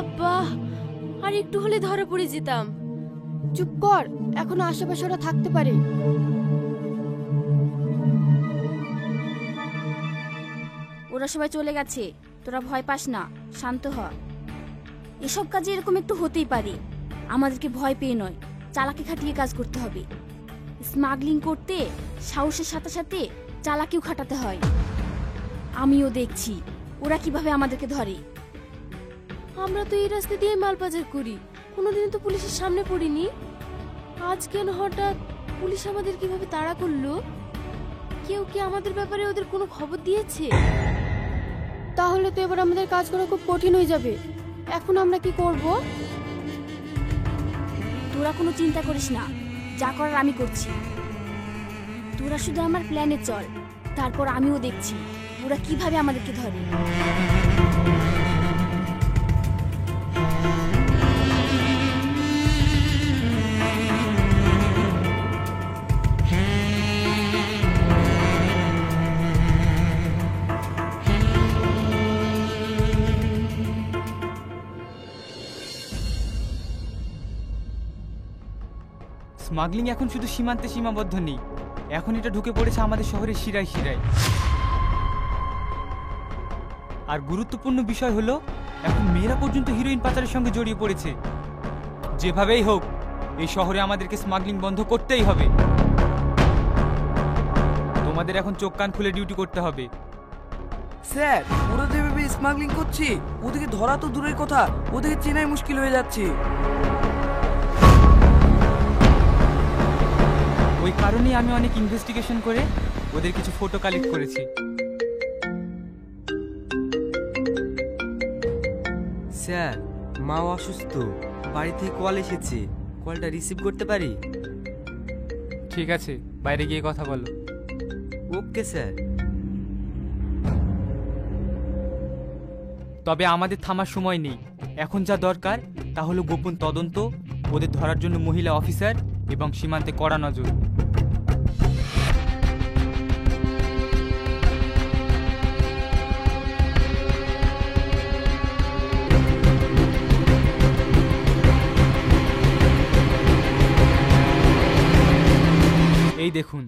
আব্বা, আর একটু হলে ধরা পড়ে যেতাম। চুপ কর, এখনো আশেপাশে ওরা থাকতে পারে। ওরা সবাই চলে গেছে, তোরা ভয় পাস না, শান্ত হ। এসব কাজে এরকম একটু হতেই পারে, আমাদেরকে ভয় পেয়ে নয়, চালাকি খাটিয়ে কাজ করতে হবে। স্মাগলিং করতে সাহসের সাথে সাথে চালাকিও খাটাতে হয়। আমিও দেখছি ওরা কিভাবে আমাদেরকে ধরে। আমরা তো এই রাস্তা দিয়ে মাল পাচার করি, কোনোদিন তো পুলিশের সামনে পড়িনি। আজ কেন হঠাৎ পুলিশ আমাদের কিভাবে তাড়া করলো? কেউ কি আমাদের ব্যাপারে ওদের কোনো খবর দিয়েছে? তাহলে তো এবার আমাদের কাজ করা খুব কঠিন হয়ে যাবে। এখন আমরা কি করব? তোরা কোনো চিন্তা করিস না, যা করার আমি করছি। তোরা শুধু আমার প্ল্যানে চল, তারপর আমিও দেখছি ওরা কিভাবে আমাদেরকে ধরে। স্মাগলিং এখন শুধু সীমান্তে সীমাবদ্ধ নেই, এখন এটা ঢুকে পড়েছে আমাদের শহরের শিরায় শিরায়। আর গুরুত্বপূর্ণ বিষয় হলো এখন মেয়েরা পর্যন্ত হিরোইন পাচারের সঙ্গে জড়িয়ে পড়েছে। যেভাবেই হোক এই শহরে আমাদেরকে স্মাগলিং বন্ধ করতেই হবে। তোমাদের এখন চোখ কান খুলে ডিউটি করতে হবে। স্যার, ওরা যেভাবে স্মাগলিং করছে, ওদেরকে ধরা তো দূরের কথা, ওদেরকে চেনাই মুশকিল হয়ে যাচ্ছে। ওই কারণেই আমি অনেক ইনভেস্টিগেশন করে ওদের কিছু ফটো কালেক্ট করেছি। স্যার, মা অসুস্থ, বাড়ি থেকে কল এসেছে, কলটা রিসিভ করতে পারি? ঠিক আছে, বাইরে গিয়ে কথা বলো। Okay sir. তবে আমাদের থামার সময় নেই, এখন যা দরকার তা হলো গোপন তদন্ত, ওদের ধরার জন্য মহিলা অফিসার এবং সীমান্তে কড়া নজর। এই দেখুন,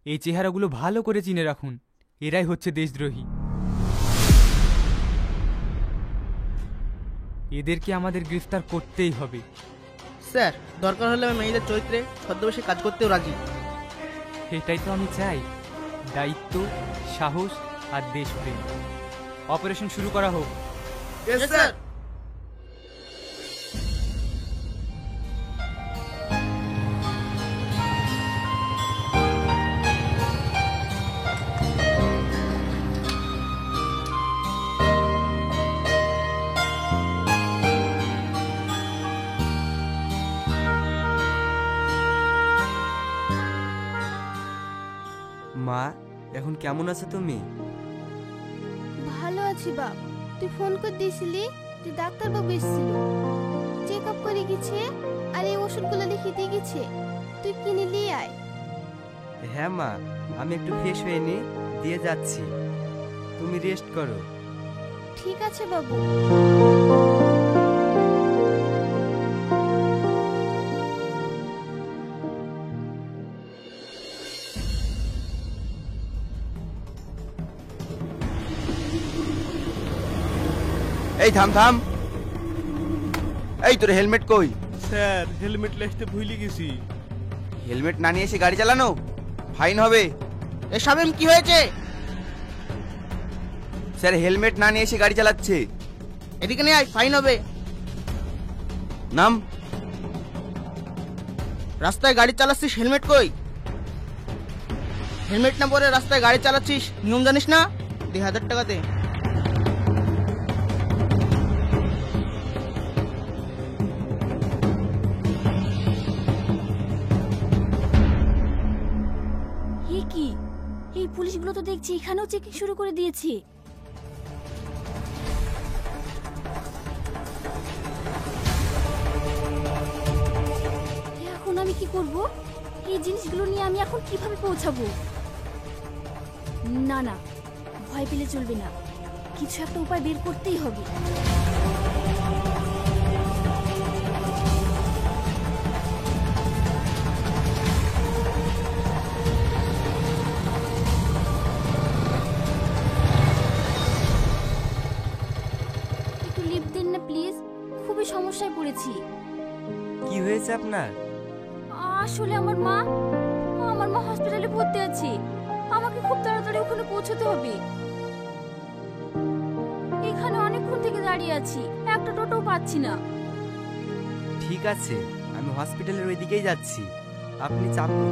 এই চেহারাগুলো ভালো করে চিনে রাখুন, এরাই হচ্ছে দেশদ্রোহী। এদেরকে আমাদের গ্রেফতার করতেই হবে। স্যার, দরকার হলে আমি মেয়েদের চরিত্রে ছদ্মবেশে কাজ করতেও রাজি। এটাই তো আমি চাই, দায়িত্ব, সাহস আর দেশপ্রেম। অপারেশন শুরু করা হোক। স্যার। মা, এখন কেমন আছো তুমি? ভালো আছি বাপ। তুই ফোন করে দিয়েছিলি, তুই ডাক্তারবাবু এসেছিল, চেক আপ করে গেছে আর এই ওষুধগুলো লিখে দিয়ে গেছে, তুই কিনে নিয়ে আয়। হ্যাঁ মা, আমি একটু ফ্রেশ হয়ে নি, দিয়ে যাচ্ছি, তুমি রেস্ট করো। ঠিক আছে বাবু। এই থাম থাম, এই তোর হেলমেট কই? স্যার, হেলমেট লাইতে ভুলে গেছি। হেলমেট না নিয়ে এসে গাড়ি চালানো ফাইন হবে। এ শামিম, কি হয়েছে? স্যার, হেলমেট না নিয়ে এসে গাড়ি চালাচ্ছে। এদিকে নিয়ে আয়, ফাইন হবে। নাম। রাস্তায় গাড়ি চালাচ্ছিস, হেলমেট কই? হেলমেট না পরে রাস্তায় গাড়ি চালাচ্ছিস, নিয়ম জানিস না? 2000 টাকা দে। কি এই পুলিশগুলো তো দেখছি এখানেও চেকিং শুরু করে দিয়েছে। এখন আমি কি করব? এই জিনিসগুলো নিয়ে আমি এখন কিভাবে পৌঁছাবো? না না, ভয় পেলে চলবে না, কিছু একটা উপায় বের করতেই হবে। একটু লিফট দিন না প্লিজ, খুবই সমস্যায় পড়েছি। কি হয়েছে আপনার? আসলে আমার মা হসপিটালে ভর্তি আছে। আমাকে খুব তাড়াতাড়ি ওখানে পৌঁছতে হবে। এখানে অনেকক্ষণ থেকে দাঁড়িয়ে আছি, একটা টোটো পাচ্ছি না। ঠিক আছে, আমি হসপিটালের ওই দিকেই যাচ্ছি, আপনি চাপুন।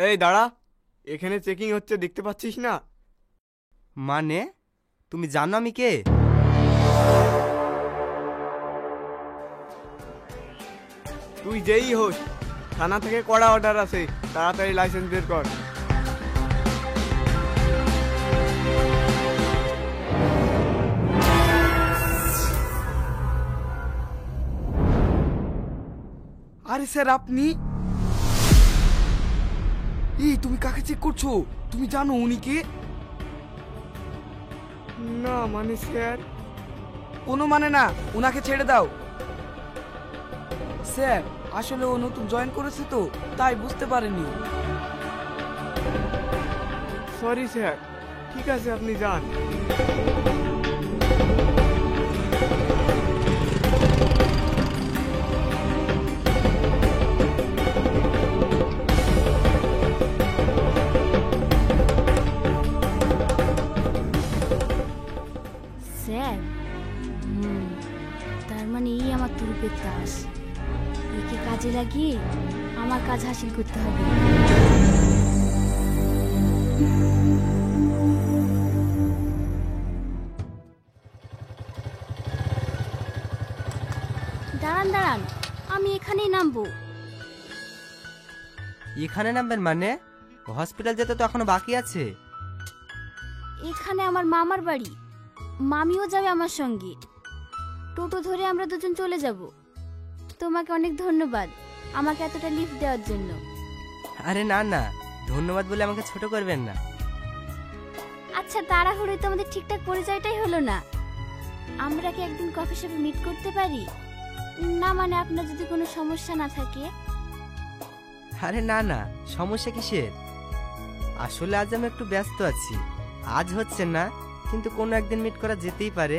এই দাঁড়া, এখানে চেকিং হচ্ছে, দেখতে পাচ্ছিস না? মানে তুমি জানো আমি কে? তুই যেই হোস, থানা থেকে কড়া অর্ডার আছে, তাড়াতাড়ি লাইসেন্স বের কর। আরে স্যার আপনি? এই তুমি কাকে চেক করছো? তুমি জানো উনি কে? না মানে স্যার। কোনো মানে না, ওনাকে ছেড়ে দাও। স্যার আসলে ও নতুন জয়েন করেছে তো, তাই বুঝতে পারেনি। সরি স্যার, ঠিক আছে আপনি যান। স্যার, তার মানে এই আমার তুরুপের তাস। একে কাজে লাগিয়ে আমার কাজ হাসিল করতে হবে। দাঁড়ান দাঁড়ান, আমি এখানেই নামবো। এখানে নামবেন মানে? হসপিটাল যেতে তো এখনো বাকি আছে। এখানে আমার মামার বাড়ি, মামিও যাবে আমার সঙ্গে। টোটো ধরে আমরা দুজন চলে যাব। তোমাকে অনেক ধন্যবাদ আমাকে এতটা লিফট দেওয়ার জন্য। আরে না না, ধন্যবাদ বলে আমাকে ছোট করবেন না। আচ্ছা, তাড়াহুড়োয় তো আমাদের ঠিকঠাক পরিচয়টাই হলো না। আমরা কি একদিন কফি শপে মিট করতে পারি? না মানে আপনার যদি কোনো সমস্যা না থাকে। আরে না না, সমস্যা কিসের? আসলে আজ আমি একটু ব্যস্ত আছি, আজ হচ্ছে না, কিন্তু কোনো একদিন মিট করা যেতেই পারে।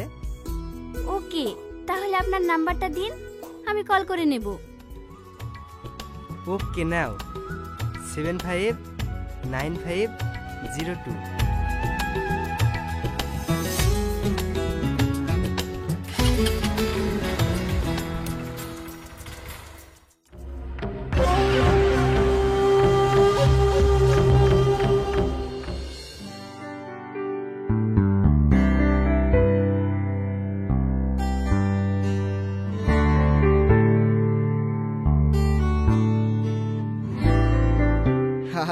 ওকে, তাহলে আপনার নাম্বারটা দিন, আমি কল করে নেব। ওকে নাও, 759502।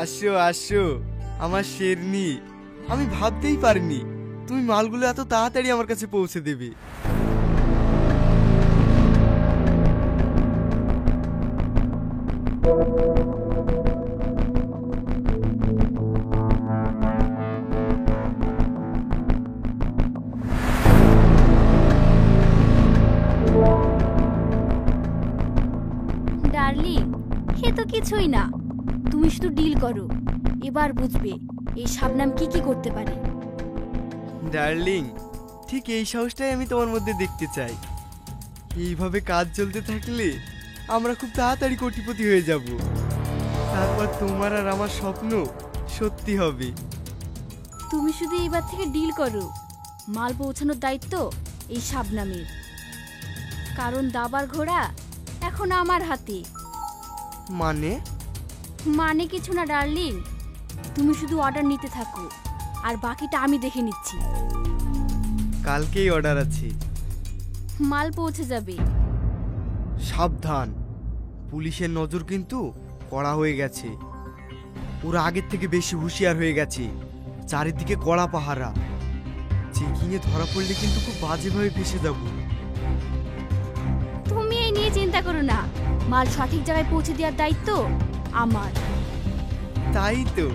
আসো আসো আমার শেরনি, আমি ভাবতেই পারিনি তুমি মালগুলো এত তাড়াতাড়ি আমার কাছে পৌঁছে দেবে। ডার্লিং, সে তো কিছুই না, তুমি শুধু ডিল করো, এবার বুঝবে এই শাবনাম কি কি করতে পারে। ডার্লিং, ঠিক এই সাহসটাই আমি তোমার মধ্যে দেখতে চাই। এইভাবে কাজ চলতে থাকলে আমরা খুব তাড়াতাড়ি কোটিপতি হয়ে যাব, তারপর তোমার আর আমার স্বপ্ন সত্যি হবে। তুমি শুধু এবার থেকে ডিল করো, মাল পৌঁছানোর দায়িত্ব এই শাবনামের। কারণ দাবার ঘোড়া এখন আমার হাতে। মানে কিছু না ডার্লিং, তুমি শুধু অর্ডার নিতে থাকো, আর বাকিটা আমি দেখে নিচ্ছি। কালকেই অর্ডার আছে। মাল পৌঁছে যাবে। সাবধান, পুলিশের নজর কিন্তু কড়া হয়ে গেছে, ওরা আগের থেকে বেশি হুঁশিয়ার হয়ে গেছে। চারিদিকে কড়া পাহারা। চেকিংয়ে ধরা পড়লে কিন্তু খুব বাজেভাবে ফেসে যাব। তুমি এই নিয়ে চিন্তা করো না, মাল সঠিক জায়গায় পৌঁছে দেওয়ার দায়িত্ব আমার। তাই তো,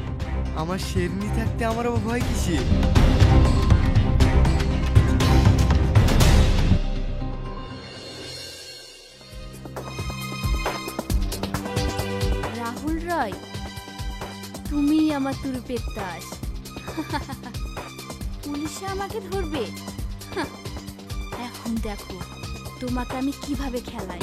আমার শেরনি থাকতে আমার আবার ভয় কিসের? রাহুল রয়, তুমি আমার তুরুপের তাস। পুলিশে আমাকে ধরবে? হাহ, এখন দেখো তোমাকে আমি কিভাবে খেলাই।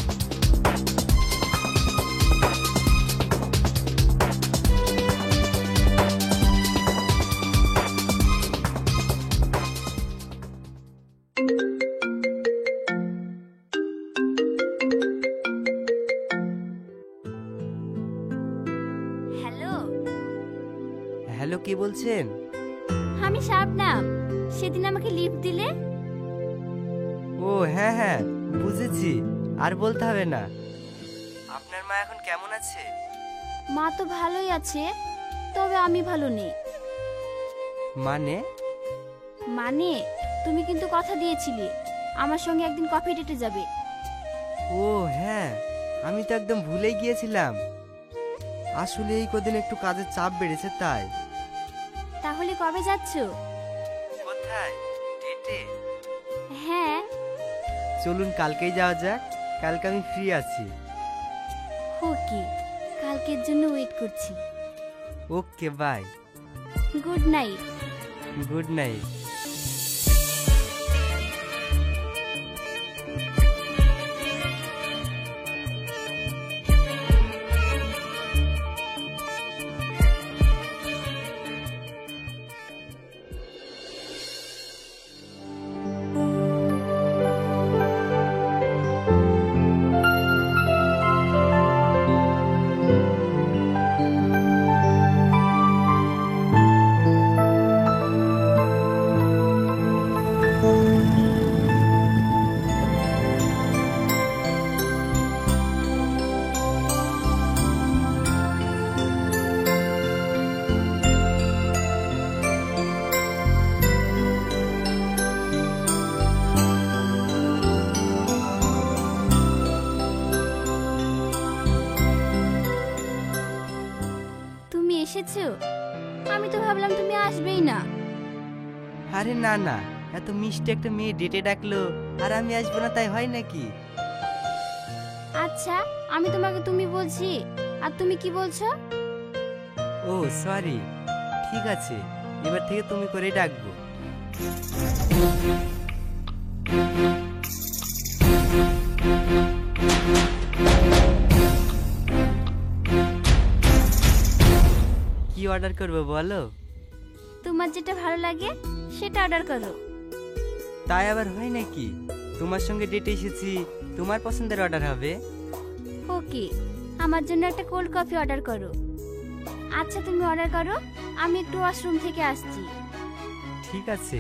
হ্যালো, হ্যালো, কে বলছেন? আমি শাবনাম। সেদিন আমাকে লিফট দিলে। ও হ্যাঁ হ্যাঁ, বুঝেছি, আর বলতে হবে না। আপনার মা এখন কেমন আছে? মা তো ভালোই আছে, তবে আমি ভালো নেই। মানে? মানে তুমি কিন্তু কথা দিয়েছিলে আমার সঙ্গে একদিন কফি ডেটে যাবে। ও হ্যাঁ, আমি তো একদম ভুলেই গিয়েছিলাম। আসলে এই কদিন একটু কাজের চাপ বেড়েছে তাই। তাহলে কবে যাচ্ছ? কোথায়? ডেটে? হ্যাঁ। চলুন কালকেই যাওয়া যাক, কালকে আমি ফ্রি আছি। ওকে, কালকের জন্য ওয়েট করছি। Okay bye. Good night. Good night. এসেছো? আমি তো ভাবলাম তুমি আসবেই না। আরে না না, এত মিষ্টি একটা মেয়ে ডেটে ডাকলো আর আমি আসবো না তাই হয় নাকি? আচ্ছা, আমি তোমাকে তুমি বলছি আর তুমি কি বলছো? ও সরি, ঠিক আছে, এবার থেকে তুমি করেই ডাকবো। কি অর্ডার করবো বলো? তোমার যেটা ভালো লাগে সেটা অর্ডার করো। তাই আবার হয় নাকি? তোমার সঙ্গে ডেটে এসেছি, তোমার পছন্দের অর্ডার হবে। ওকে, আমার জন্য একটা কোল্ড কফি অর্ডার করো। আচ্ছা তুমি অর্ডার করো, আমি একটু ওয়াশরুম থেকে আসছি। ঠিক আছে।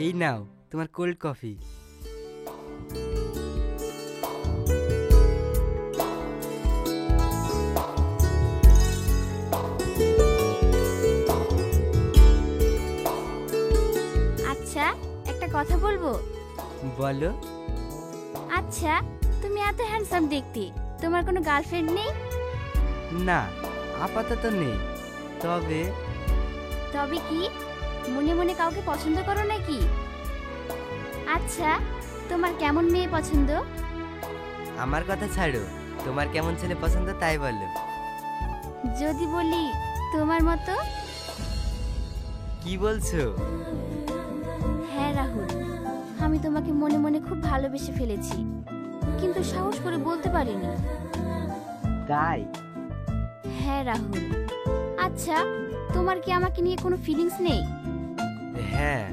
এই নাও তোমার কোল্ড কফি। আচ্ছা একটা কথা বলবো? বলো। আচ্ছা তুমি এত হ্যান্ডসাম দেখতে, তোমার কোনো গার্লফ্রেন্ড নেই? না, আপাতত নেই। তবে তবে কি, মনে মনে কাউকে পছন্দ করো নাকি? আচ্ছা তোমার কেমন মেয়ে পছন্দ? আমার কথা ছাড়ো, তোমার কেমন ছেলে পছন্দ তাই বলো। যদি বলি তোমার মতো। কি বলছো? হ্যাঁ রাহুল, আমি তোমাকে মনে মনে খুব ভালোবেসে ফেলেছি, কিন্তু সাহস করে বলতে পারিনি। তাই? হ্যাঁ রাহুল। আচ্ছা, তোমার কি আমাকে নিয়ে কোনো ফিলিংস নেই? হ্যাঁ,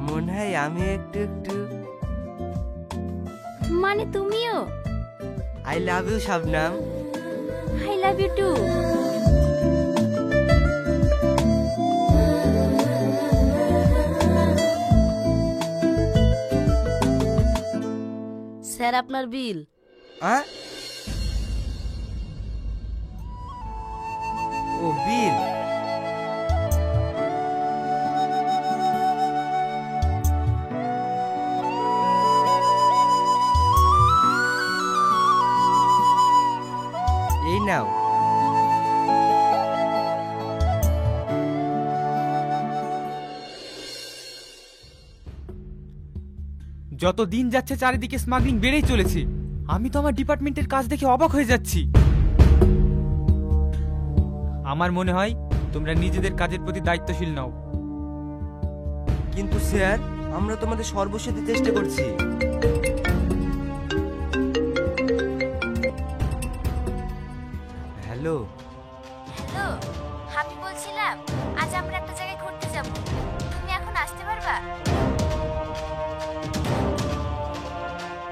মনে হয় আমি একটু একটু। মানে তুমিও? I love you Shabnam. I love you too. Sir আপনার বিল। ও বিল। এই নাও। যত দিন যাচ্ছে চারিদিকে স্মাগলিং বেড়েই চলেছে। আমি তো আমার ডিপার্টমেন্টের কাজ দেখে অবাক হয়ে যাচ্ছি। আমার মনে হয় তোমরা নিজেদের কাজের প্রতি দায়িত্বশীল নাও। কিন্তু স্যার, আমরা তোমাদের সর্বস্ব দিতে চেষ্টা করছি। হ্যালো। হ্যালো, আমি বলছিলাম আজ আমরা একটা জায়গায় ঘুরতে যাব, তুমি এখন আসতে পারবা?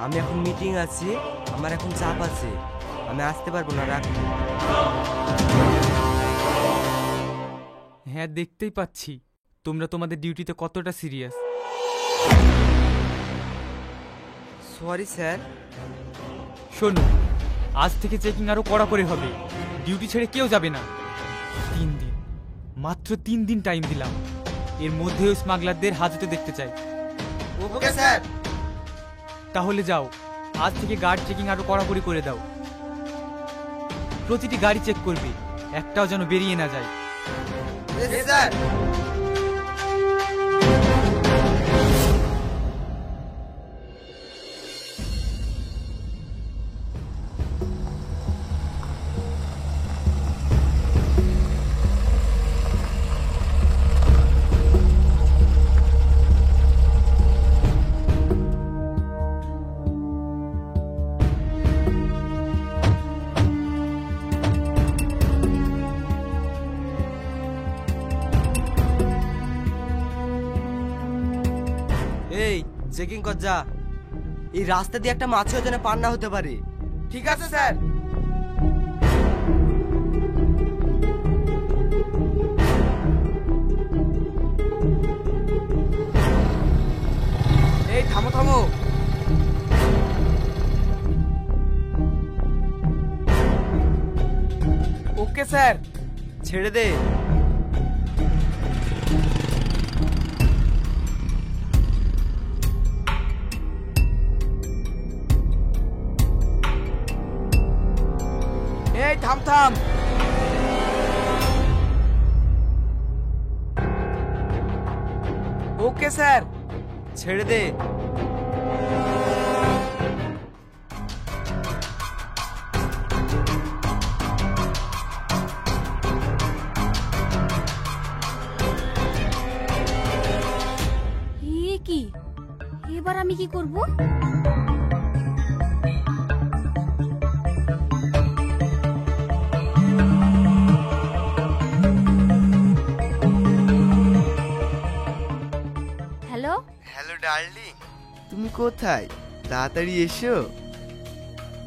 আমি এখন মিটিং আছে, আমার এখন চাপ আছে, আমি আসতে পারবো না, রাখো। হ্যাঁ, দেখতেই পাচ্ছি তোমরা তোমাদের ডিউটিতে কতটা সিরিয়াস। Sorry sir. শোনো, আজ থেকে চেকিং আরো কড়া করে হবে। ডিউটি ছেড়ে কেউ যাবে না। 3 দিন, মাত্র 3 দিন টাইম দিলাম। এর মধ্যেও স্মাগলারদের হাজতে দেখতে চাই। Okay sir. তাহলে যাও, আজ থেকে গার্ড চেকিং আরো কড়াকড়ি করে দাও। প্রতিটি গাড়ি চেক করবে, একটাও যেন বেরিয়ে না যায়। স্যার। এই চেকিং কর যা। এই রাস্তা দিয়ে একটা মাছও যেন পার না হতে পারে। ঠিক আছে স্যার। এই থামো থামো। Okay sir. ছেড়ে দে। এই থাম থাম। Okay sir. ছেড়ে দে। এ কি, এবার আমি কি করব? হ্যালো। হ্যালো ডার্লিং, তুমি কোথায়? তাড়াতাড়ি এসো।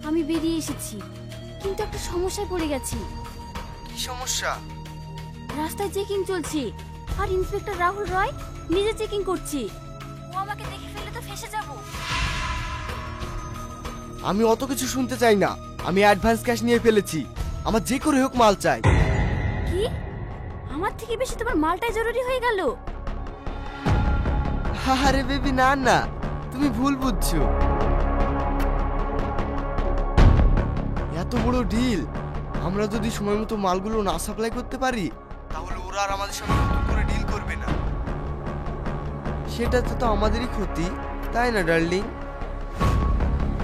আমি বেরিয়ে এসেছি, কিন্তু একটা সমস্যায় পড়ে গেছি। কি সমস্যা? রাস্তায় চেকিং চলছে, আর ইন্সপেক্টর রাহুল রয় নিজে চেকিং করছে। ও আমাকে দেখে ফেললে তো ফেঁসে যাব। আমি অত কিছু শুনতে চাই না। আমি অ্যাডভান্স ক্যাশ নিয়ে ফেলেছি। আমার যে করে হোক মাল চাই। কি? আমার থেকে বেশি তোমার মালটাই জরুরি হয়ে গেল? আরে বেবি, না না, তুমি ভুল বুঝছো। এত বড় ডিল, আমরা যদি সময় মতো মালগুলো না সাপ্লাই করতে পারি, তাহলে ওরা আর আমাদের সঙ্গে নতুন করে ডিল করবে না। সেটাতে তো আমাদেরই ক্ষতি, তাই না ডার্লিং?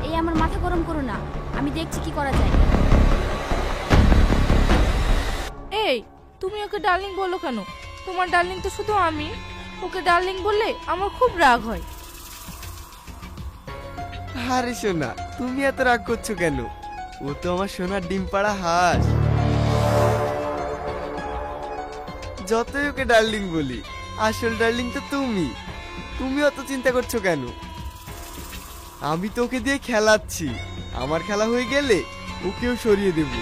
এই আমার মাথা গরম করো না, আমি দেখছি কি করা যায়। এই তুমি ওকে ডার্লিং বলো কেন? তোমার ডার্লিং তো শুধু আমি। ওকে ডার্লিং বললে আমার খুব রাগ হয়। আরে সোনা, তুমি এত রাগ করছো কেন? ও তো আমার সোনার ডিম পাড়া হাঁস। যতই ওকে ডার্লিং বলি, আসল ডার্লিং তো তুমি। তুমি অত চিন্তা করছো কেন? আমি তো ওকে দিয়ে খেলাচ্ছি। আমার খেলা হয়ে গেলে ওকেও সরিয়ে দেব।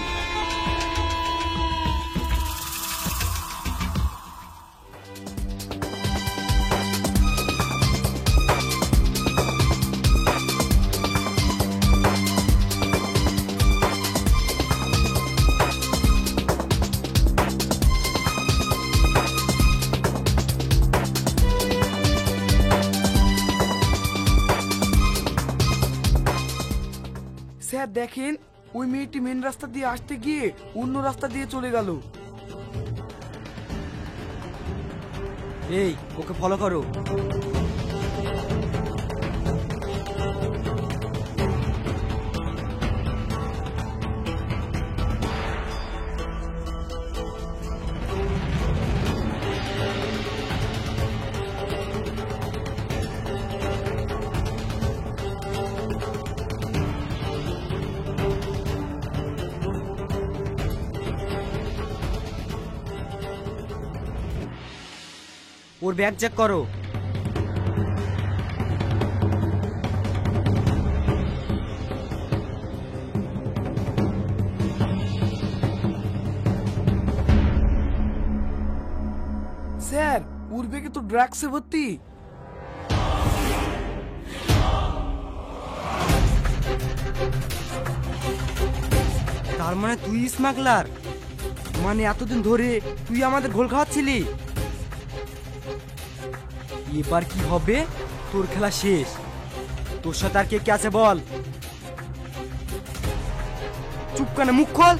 স্যার দেখেন, ওই মেয়েটি মেন রাস্তা দিয়ে আসতে গিয়ে অন্য রাস্তা দিয়ে চলে গেল। এই, ওকে ফলো করো। ওর ব্যাগ চেক করো। স্যার, ওর ব্যাগে তো ড্রাগসে ভর্তি। তার মানে তুই স্মাগলার? মানে এতদিন ধরে তুই আমাদের ঘোল খাওয়াচ্ছিলি? এবার কি হবে? তোর খেলা শেষ। তোর সাথে আর কে কে আছে বল। চুপ কানে মুখ খোল।